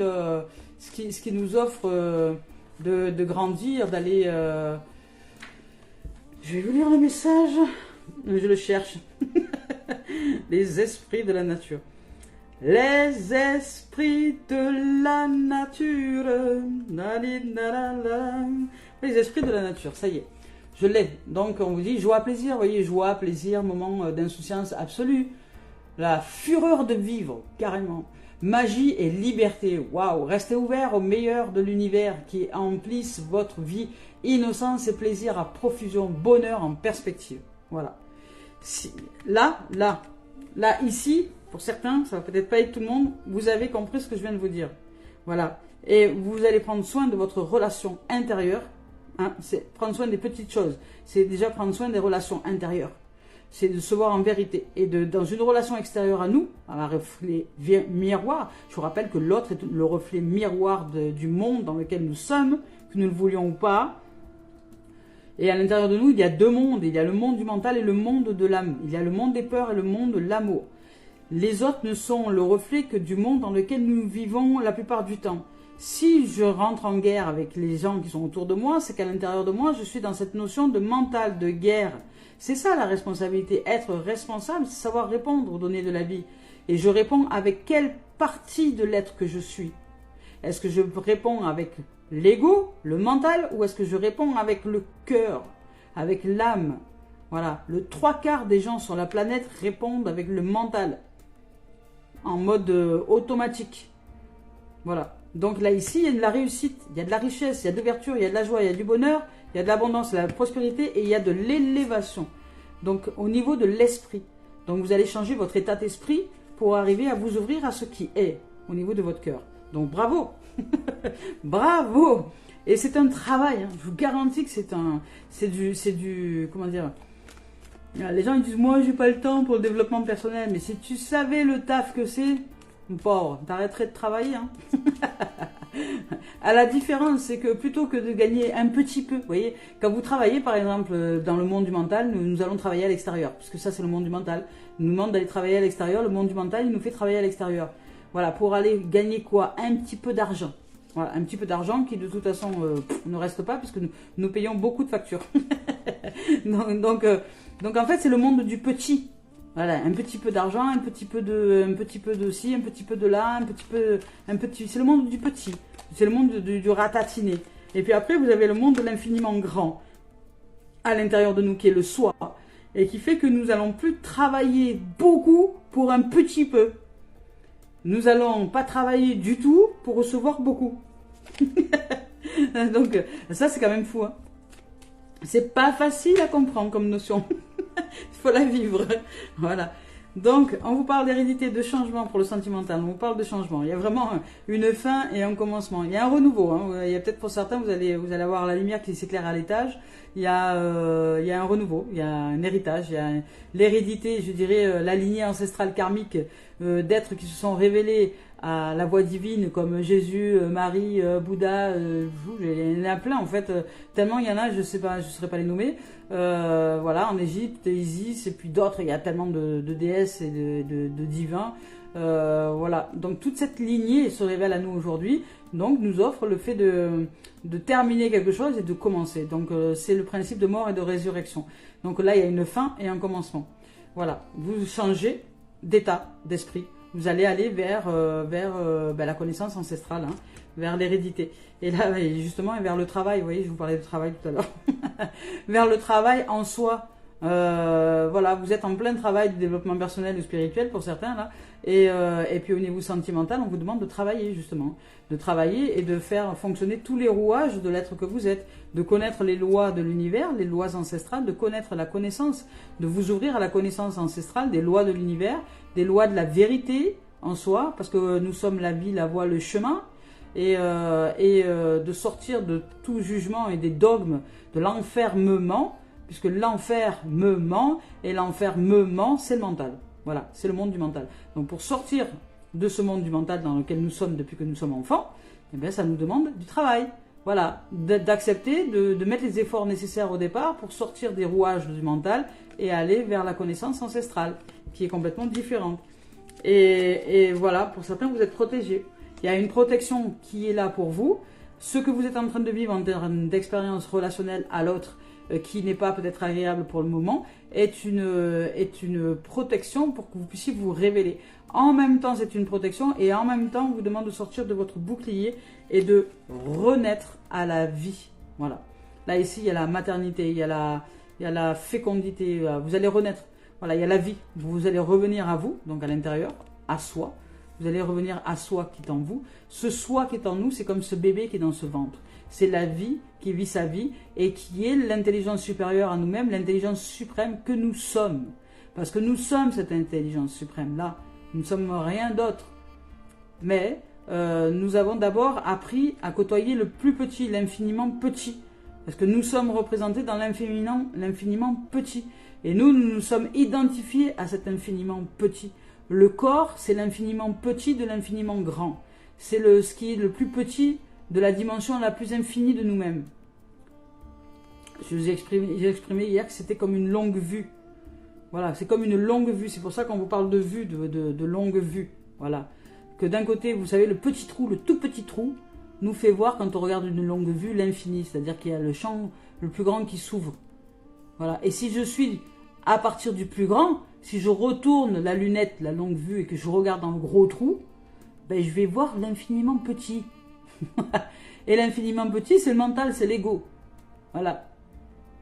ce qui nous offre de grandir, d'aller... Je vais vous lire le message. Je le cherche. Les esprits de la nature. Les esprits de la nature. Les esprits de la nature, ça y est. Je l'ai. Donc on vous dit joie, plaisir. Vous voyez, joie, plaisir, moment d'insouciance absolue. La fureur de vivre, carrément. Magie et liberté. Waouh! Restez ouverts au meilleur de l'univers qui emplisse votre vie. Innocence et plaisir à profusion. Bonheur en perspective. Voilà. Là, ici, pour certains, ça va peut-être pas être tout le monde, vous avez compris ce que je viens de vous dire. Voilà. Et vous allez prendre soin de votre relation intérieure. Hein, c'est prendre soin des petites choses. C'est déjà prendre soin des relations intérieures. C'est de se voir en vérité. Et dans une relation extérieure à nous, à un reflet miroir, je vous rappelle que l'autre est le reflet miroir du monde dans lequel nous sommes, que nous le voulions ou pas. Et à l'intérieur de nous, il y a deux mondes. Il y a le monde du mental et le monde de l'âme. Il y a le monde des peurs et le monde de l'amour. Les autres ne sont le reflet que du monde dans lequel nous vivons la plupart du temps. Si je rentre en guerre avec les gens qui sont autour de moi, c'est qu'à l'intérieur de moi, je suis dans cette notion de mental, de guerre. C'est ça la responsabilité. Être responsable, c'est savoir répondre aux données de la vie. Et je réponds avec quelle partie de l'être que je suis? Est-ce que je réponds avec l'ego, le mental, ou est-ce que je réponds avec le cœur? avec l'âme. Voilà, le 3/4 des gens sur la planète répondent avec le mental, en mode automatique. Voilà, donc là ici, il y a de la réussite, il y a de la richesse, il y a de l'ouverture, il y a de la joie, il y a du bonheur, il y a de l'abondance, de la prospérité et il y a de l'élévation. Donc au niveau de l'esprit. Donc vous allez changer votre état d'esprit pour arriver à vous ouvrir à ce qui est au niveau de votre cœur. Donc bravo. Bravo. Et c'est un travail, hein. Je vous garantis que c'est du, comment dire, les gens ils disent moi j'ai pas le temps pour le développement personnel, mais si tu savais le taf que c'est, mon pauvre, t'arrêterais de travailler, hein. À la différence, c'est que plutôt que de gagner un petit peu, vous voyez, quand vous travaillez par exemple dans le monde du mental, nous allons travailler à l'extérieur, parce que ça c'est le monde du mental. Il nous demande d'aller travailler à l'extérieur, le monde du mental il nous fait travailler à l'extérieur. Voilà, pour aller gagner quoi? Un petit peu d'argent. Voilà, un petit peu d'argent qui de toute façon ne reste pas, puisque nous payons beaucoup de factures. donc en fait c'est le monde du petit. Voilà, un petit peu d'argent, un petit peu de ci, un petit peu de là, c'est le monde du petit. C'est le monde du ratatiné. Et puis après, vous avez le monde de l'infiniment grand à l'intérieur de nous, qui est le soi, et qui fait que nous n'allons plus travailler beaucoup pour un petit peu. Nous n'allons pas travailler du tout pour recevoir beaucoup. Donc, ça, c'est quand même fou, hein. C'est pas facile à comprendre comme notion. Il faut la vivre. Voilà. Donc, on vous parle d'hérédité, de changement pour le sentimental. On vous parle de changement. Il y a vraiment une fin et un commencement. Il y a un renouveau, hein. Il y a peut-être pour certains, vous allez avoir la lumière qui s'éclaire à l'étage. Il y a un renouveau, il y a un héritage, il y a l'hérédité, je dirais, la lignée ancestrale karmique d'êtres qui se sont révélés à la voie divine comme Jésus, Marie, Bouddha, il y en a plein en fait, tellement il y en a, je sais pas, je ne saurais pas les nommer. Voilà, en Égypte, Isis, et puis d'autres, il y a tellement de déesses et de divins. Voilà, donc toute cette lignée se révèle à nous aujourd'hui, donc nous offre le fait de terminer quelque chose et de commencer. Donc c'est le principe de mort et de résurrection. Donc là il y a une fin et un commencement. Voilà, vous changez d'état d'esprit. Vous allez aller vers la connaissance ancestrale, hein, vers l'hérédité. Et là, justement, vers le travail, vous voyez, je vous parlais de travail tout à l'heure. Vers le travail en soi. Voilà, vous êtes en plein travail de développement personnel ou spirituel pour certains, là. Et puis au niveau sentimental, on vous demande de travailler, justement. De travailler et de faire fonctionner tous les rouages de l'être que vous êtes. De connaître les lois de l'univers, les lois ancestrales, de connaître la connaissance, de vous ouvrir à la connaissance ancestrale des lois de l'univers, des lois de la vérité en soi, parce que nous sommes la vie, la voie, le chemin, et de sortir de tout jugement et des dogmes de l'enfermement, puisque l'enfermement et l'enfermement, c'est le mental. Voilà, c'est le monde du mental. Donc pour sortir de ce monde du mental dans lequel nous sommes depuis que nous sommes enfants, eh bien, ça nous demande du travail. Voilà, d'accepter, de mettre les efforts nécessaires au départ pour sortir des rouages du mental et aller vers la connaissance ancestrale, qui est complètement différente. Et voilà, pour certains, vous êtes protégés. Il y a une protection qui est là pour vous. Ce que vous êtes en train de vivre en termes d'expérience relationnelle à l'autre, qui n'est pas peut-être agréable pour le moment, est une protection pour que vous puissiez vous révéler. En même temps, c'est une protection et en même temps, on vous demande de sortir de votre bouclier et de renaître à la vie. Voilà. Là, ici, il y a la maternité, il y a la fécondité. Vous allez renaître. Voilà, il y a la vie. Vous allez revenir à vous, donc à l'intérieur, à soi. Vous allez revenir à soi qui est en vous. Ce soi qui est en nous, c'est comme ce bébé qui est dans ce ventre. C'est la vie qui vit sa vie et qui est l'intelligence supérieure à nous-mêmes, l'intelligence suprême que nous sommes. Parce que nous sommes cette intelligence suprême-là. Nous ne sommes rien d'autre. Mais nous avons d'abord appris à côtoyer le plus petit, l'infiniment petit. Parce que nous sommes représentés dans l'infiniment petit. Et nous nous sommes identifiés à cet infiniment petit. Le corps, c'est l'infiniment petit de l'infiniment grand. C'est ce qui est le plus petit de la dimension la plus infinie de nous-mêmes. Je vous ai exprimé hier que c'était comme une longue vue. Voilà, c'est comme une longue vue. C'est pour ça qu'on vous parle de vue, de longue vue. Voilà. Que d'un côté, vous savez, le petit trou, le tout petit trou, nous fait voir, quand on regarde une longue vue, l'infini. C'est-à-dire qu'il y a le champ le plus grand qui s'ouvre. Voilà. Et si je suis à partir du plus grand, si je retourne la lunette, la longue vue, et que je regarde dans le gros trou, ben je vais voir l'infiniment petit. Et l'infiniment petit, c'est le mental, c'est l'ego. Voilà.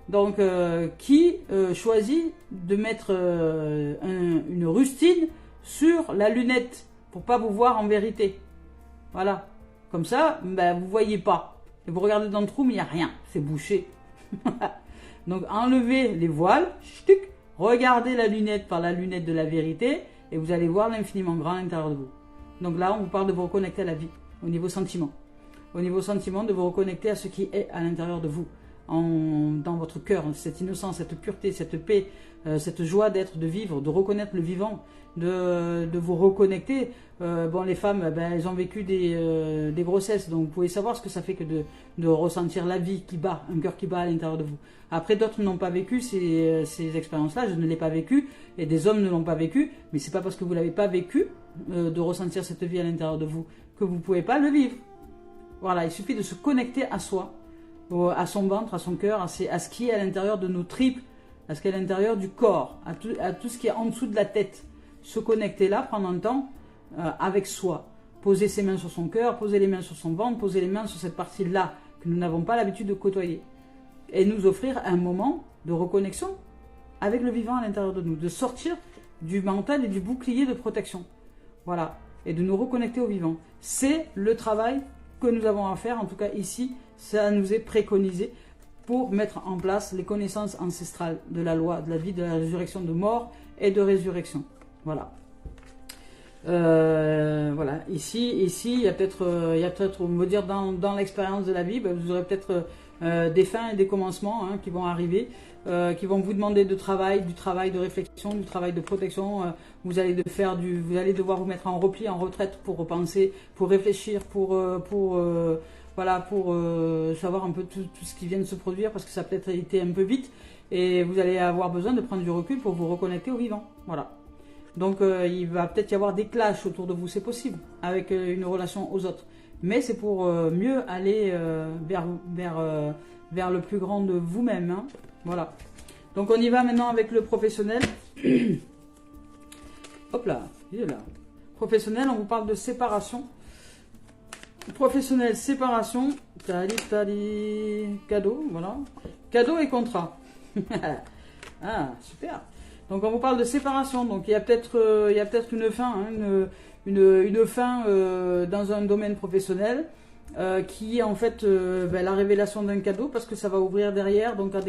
Donc, qui choisit de mettre une rustine sur la lunette pour pas vous voir en vérité. Voilà. Comme ça, ben, vous voyez pas. Et vous regardez dans le trou, mais il n'y a rien. C'est bouché. Donc, enlevez les voiles. Ch'tuc, regardez la lunette par la lunette de la vérité et vous allez voir l'infiniment grand à l'intérieur de vous. Donc là, on vous parle de vous reconnecter à la vie, au niveau sentiment. Au niveau sentiment, de vous reconnecter à ce qui est à l'intérieur de vous. Dans votre cœur, cette innocence, cette pureté, cette paix, cette joie d'être, de vivre, de reconnaître le vivant, de vous reconnecter. Bon, les femmes, ben, elles ont vécu des grossesses, donc vous pouvez savoir ce que ça fait que de ressentir la vie qui bat, un cœur qui bat à l'intérieur de vous. Après, d'autres n'ont pas vécu ces expériences-là, je ne l'ai pas vécu, et des hommes ne l'ont pas vécu, mais c'est pas parce que vous l'avez pas vécu, de ressentir cette vie à l'intérieur de vous, que vous ne pouvez pas le vivre. Voilà, il suffit de se connecter à soi, à son ventre, à son cœur, à ce qui est à l'intérieur de nos tripes, à ce qui est à l'intérieur du corps, à tout ce qui est en dessous de la tête. Se connecter là, prendre un temps avec soi. Poser ses mains sur son cœur, poser les mains sur son ventre, poser les mains sur cette partie-là que nous n'avons pas l'habitude de côtoyer. Et nous offrir un moment de reconnexion avec le vivant à l'intérieur de nous. De sortir du mental et du bouclier de protection. Voilà. Et de nous reconnecter au vivant. C'est le travail que nous avons à faire, en tout cas ici, ça nous est préconisé pour mettre en place les connaissances ancestrales de la loi, de la vie, de la résurrection, de mort et de résurrection. Voilà. Voilà. Ici, il y a peut-être, on va dire, dans l'expérience de la vie, ben, vous aurez peut-être des fins et des commencements hein, qui vont arriver, qui vont vous demander du travail de réflexion, du travail de protection. Vous allez devoir vous mettre en repli, en retraite pour repenser, pour réfléchir, pour savoir un peu tout ce qui vient de se produire parce que ça a peut-être été un peu vite et vous allez avoir besoin de prendre du recul pour vous reconnecter au vivant. Voilà. Donc il va peut-être y avoir des clashs autour de vous, c'est possible, avec une relation aux autres. Mais c'est pour mieux aller vers le plus grand de vous-même. Hein. Voilà. Donc on y va maintenant avec le professionnel. Hop là, il est là. Professionnel, on vous parle de séparation. Professionnel, séparation. Cadeau, voilà. Cadeau et contrat. Ah, super. Donc on vous parle de séparation. Donc il y a peut-être une fin, hein, une fin dans un domaine professionnel qui est en fait la révélation d'un cadeau parce que ça va ouvrir derrière donc à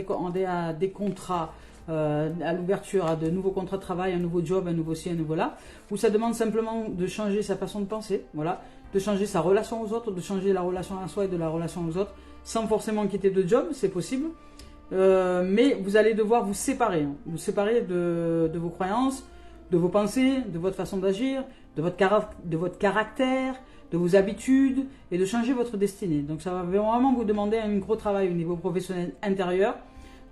des contrats, à l'ouverture à de nouveaux contrats de travail, un nouveau job, un nouveau ci, un nouveau là, où ça demande simplement de changer sa façon de penser, voilà, de changer sa relation aux autres, de changer la relation à soi et de la relation aux autres, sans forcément quitter de job, c'est possible. Mais vous allez devoir vous séparer de vos croyances, de vos pensées, de votre façon d'agir, de votre caractère, de vos habitudes et de changer votre destinée. Donc ça va vraiment vous demander un gros travail au niveau professionnel intérieur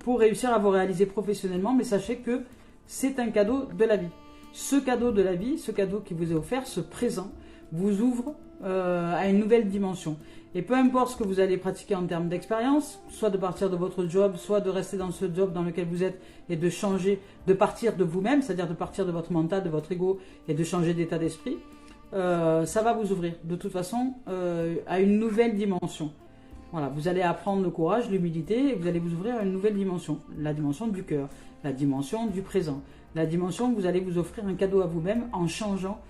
pour réussir à vous réaliser professionnellement, mais sachez que c'est un cadeau de la vie. Ce cadeau de la vie, ce cadeau qui vous est offert, ce présent, vous ouvre à une nouvelle dimension. Et peu importe ce que vous allez pratiquer en termes d'expérience, soit de partir de votre job, soit de rester dans ce job dans lequel vous êtes et de changer, de partir de vous-même, c'est-à-dire de partir de votre mental, de votre ego et de changer d'état d'esprit, ça va vous ouvrir de toute façon à une nouvelle dimension. Voilà, vous allez apprendre le courage, l'humilité et vous allez vous ouvrir à une nouvelle dimension, la dimension du cœur, la dimension du présent, la dimension où vous allez vous offrir un cadeau à vous-même en changeant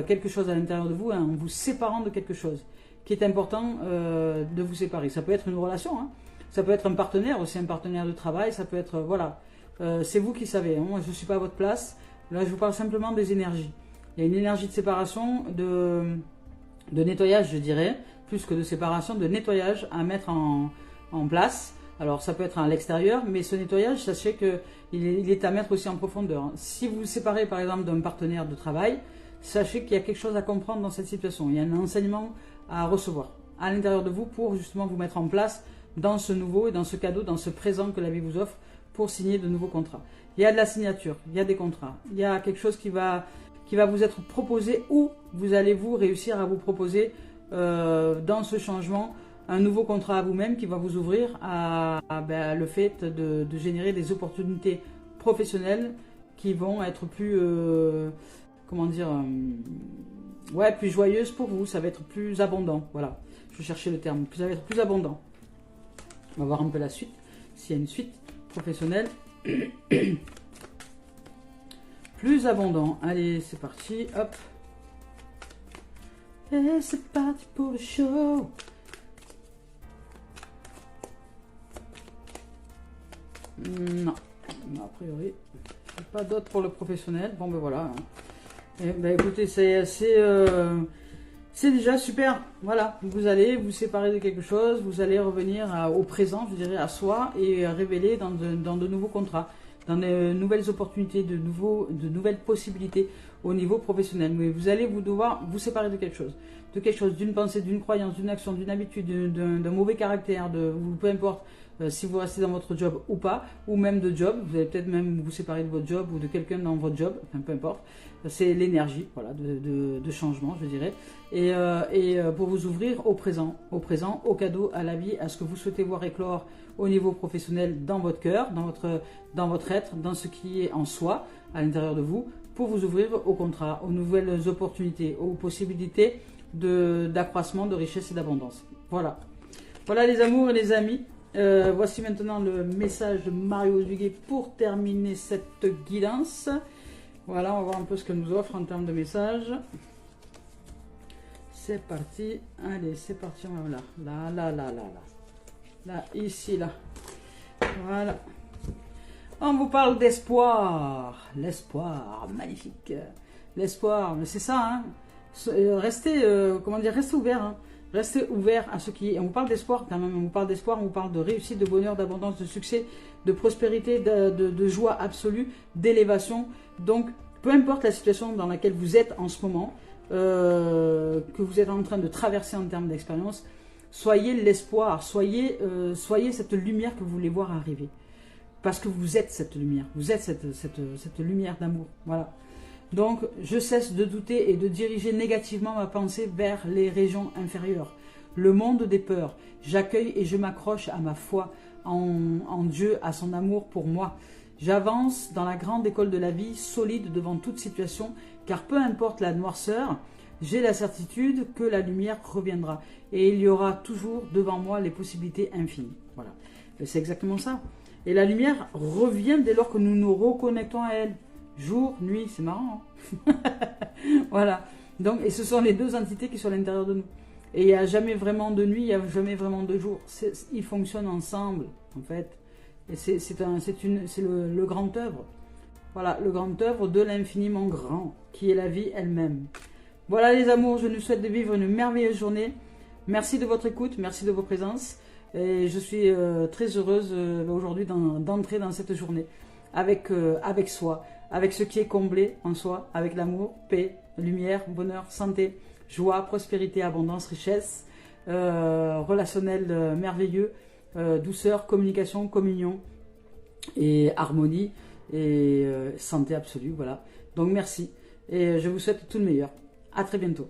quelque chose à l'intérieur de vous, hein, en vous séparant de quelque chose qui est important de vous séparer. Ça peut être une relation, hein. Ça peut être un partenaire aussi, un partenaire de travail, ça peut être, voilà, c'est vous qui savez, hein. Moi je ne suis pas à votre place, là je vous parle simplement des énergies. Il y a une énergie de séparation, de nettoyage je dirais, plus que de séparation, de nettoyage à mettre en place. Alors ça peut être à l'extérieur, mais ce nettoyage, sachez qu'il est à mettre aussi en profondeur. Si vous vous séparez par exemple d'un partenaire de travail, sachez qu'il y a quelque chose à comprendre dans cette situation. Il y a un enseignement à recevoir à l'intérieur de vous pour justement vous mettre en place dans ce nouveau et dans ce cadeau, dans ce présent que la vie vous offre pour signer de nouveaux contrats. Il y a de la signature, il y a des contrats, il y a quelque chose qui va vous être proposé ou vous allez vous réussir à vous proposer dans ce changement un nouveau contrat à vous-même qui va vous ouvrir à le fait de générer des opportunités professionnelles qui vont être plus plus joyeuse pour vous, ça va être plus abondant, voilà, je cherchais le terme, ça va être plus abondant. On va voir un peu la suite, s'il y a une suite. professionnel plus abondant. Allez, c'est parti, hop. Et c'est parti pour le show. Non, a priori, pas d'autre pour le professionnel. Bon, ben voilà. Et, ben écoutez, c'est déjà super. Voilà, vous allez vous séparer de quelque chose, vous allez revenir au présent, je dirais, à soi, et révéler dans de nouveaux contrats, dans de nouvelles opportunités, de nouvelles possibilités au niveau professionnel. Mais vous allez devoir vous séparer de quelque chose, d'une pensée, d'une croyance, d'une action, d'une habitude, d'un mauvais caractère, peu importe. Si vous restez dans votre job ou pas, ou même de job, vous allez peut-être même vous séparer de votre job ou de quelqu'un dans votre job, enfin peu importe. C'est l'énergie, voilà, de changement, je dirais. Et pour vous ouvrir au présent, au cadeau, à la vie, à ce que vous souhaitez voir éclore au niveau professionnel dans votre cœur, dans votre être, dans ce qui est en soi, à l'intérieur de vous, pour vous ouvrir au contrat, aux nouvelles opportunités, aux possibilités d'accroissement, de richesse et d'abondance. Voilà. Voilà les amours et les amis. Voici maintenant le message de Mario Duguay pour terminer cette guidance. Voilà, on va voir un peu ce qu'elle nous offre en termes de messages. C'est parti. Allez, c'est parti. Voilà. Là, ici, là. Voilà. On vous parle d'espoir. L'espoir, magnifique. L'espoir, mais c'est ça, hein. Restez ouvert, hein. Restez ouvert à ce qui est. On vous parle d'espoir quand même, on vous parle d'espoir, on vous parle de réussite, de bonheur, d'abondance, de succès, de prospérité, de joie absolue, d'élévation. Donc, peu importe la situation dans laquelle vous êtes en ce moment, que vous êtes en train de traverser en termes d'expérience, soyez l'espoir, soyez cette lumière que vous voulez voir arriver. Parce que vous êtes cette lumière, vous êtes cette lumière d'amour. Voilà. Donc, je cesse de douter et de diriger négativement ma pensée vers les régions inférieures, le monde des peurs. J'accueille et je m'accroche à ma foi en Dieu, à son amour pour moi. J'avance dans la grande école de la vie, solide devant toute situation, car peu importe la noirceur, j'ai la certitude que la lumière reviendra. Et il y aura toujours devant moi les possibilités infinies. Voilà, c'est exactement ça. Et la lumière revient dès lors que nous nous reconnectons à elle. Jour, nuit, c'est marrant. Hein. Voilà. Donc, et ce sont les deux entités qui sont à l'intérieur de nous. Et il n'y a jamais vraiment de nuit, il n'y a jamais vraiment de jour. Ils fonctionnent ensemble, en fait. Et c'est le grand œuvre. Voilà, le grand œuvre de l'infiniment grand, qui est la vie elle-même. Voilà les amours, je nous souhaite de vivre une merveilleuse journée. Merci de votre écoute, merci de vos présences. Et je suis très heureuse aujourd'hui d'entrer dans cette journée avec soi, avec ce qui est comblé en soi, avec l'amour, paix, lumière, bonheur, santé, joie, prospérité, abondance, richesse, relationnel merveilleux, douceur, communication, communion et harmonie et santé absolue. Voilà. Donc merci et je vous souhaite tout le meilleur. À très bientôt.